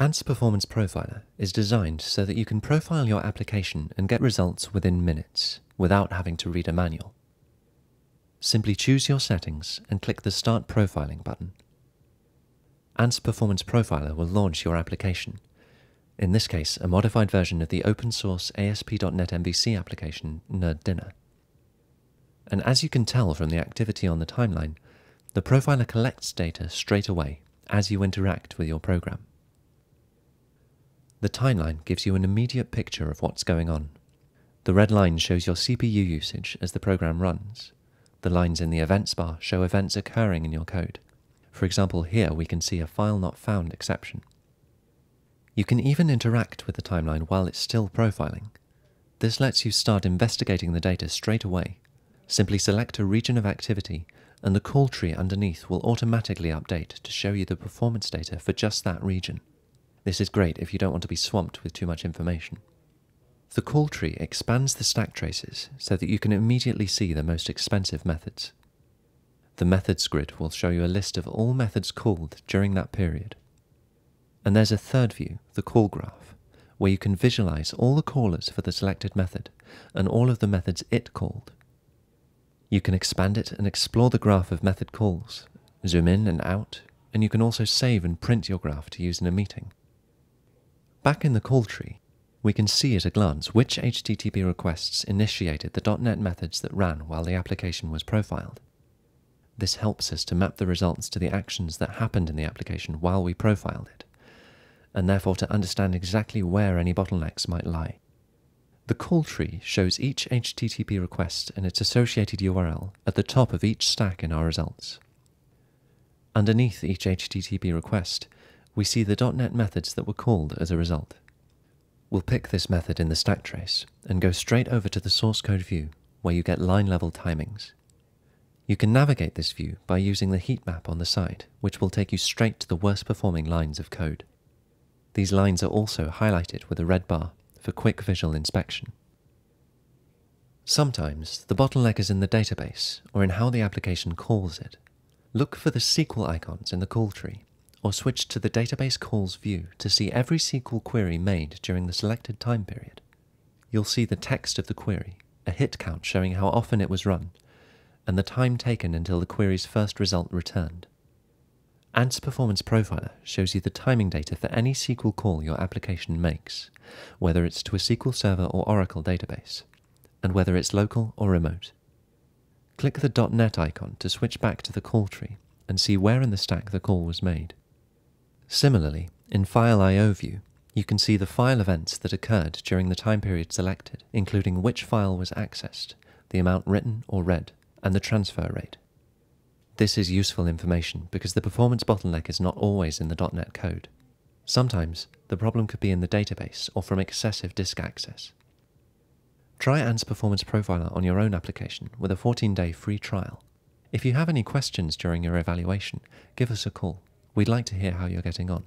Ants Performance Profiler is designed so that you can profile your application and get results within minutes, without having to read a manual. Simply choose your settings and click the Start Profiling button. Ants Performance Profiler will launch your application, in this case a modified version of the open source ASP.NET MVC application Nerd Dinner. And as you can tell from the activity on the timeline, the profiler collects data straight away as you interact with your program. The timeline gives you an immediate picture of what's going on. The red line shows your CPU usage as the program runs. The lines in the events bar show events occurring in your code. For example, here we can see a file not found exception. You can even interact with the timeline while it's still profiling. This lets you start investigating the data straight away. Simply select a region of activity, and the call tree underneath will automatically update to show you the performance data for just that region. This is great if you don't want to be swamped with too much information. The call tree expands the stack traces so that you can immediately see the most expensive methods. The methods grid will show you a list of all methods called during that period. And there's a third view, the call graph, where you can visualize all the callers for the selected method and all of the methods it called. You can expand it and explore the graph of method calls, zoom in and out, and you can also save and print your graph to use in a meeting. Back in the call tree, we can see at a glance which HTTP requests initiated the .NET methods that ran while the application was profiled. This helps us to map the results to the actions that happened in the application while we profiled it, and therefore to understand exactly where any bottlenecks might lie. The call tree shows each HTTP request and its associated URL at the top of each stack in our results. Underneath each HTTP request, we see the .NET methods that were called as a result. We'll pick this method in the stack trace and go straight over to the source code view where you get line-level timings. You can navigate this view by using the heat map on the side, which will take you straight to the worst performing lines of code. These lines are also highlighted with a red bar for quick visual inspection. Sometimes the bottleneck is in the database or in how the application calls it. Look for the SQL icons in the call tree, or switch to the database calls view to see every SQL query made during the selected time period. You'll see the text of the query, a hit count showing how often it was run, and the time taken until the query's first result returned. Ants Performance Profiler shows you the timing data for any SQL call your application makes, whether it's to a SQL Server or Oracle database, and whether it's local or remote. Click the .NET icon to switch back to the call tree and see where in the stack the call was made. Similarly, in File I/O view, you can see the file events that occurred during the time period selected, including which file was accessed, the amount written or read, and the transfer rate. This is useful information because the performance bottleneck is not always in the .NET code. Sometimes, the problem could be in the database or from excessive disk access. Try Ants Performance Profiler on your own application with a 14-day free trial. If you have any questions during your evaluation, give us a call. We'd like to hear how you're getting on.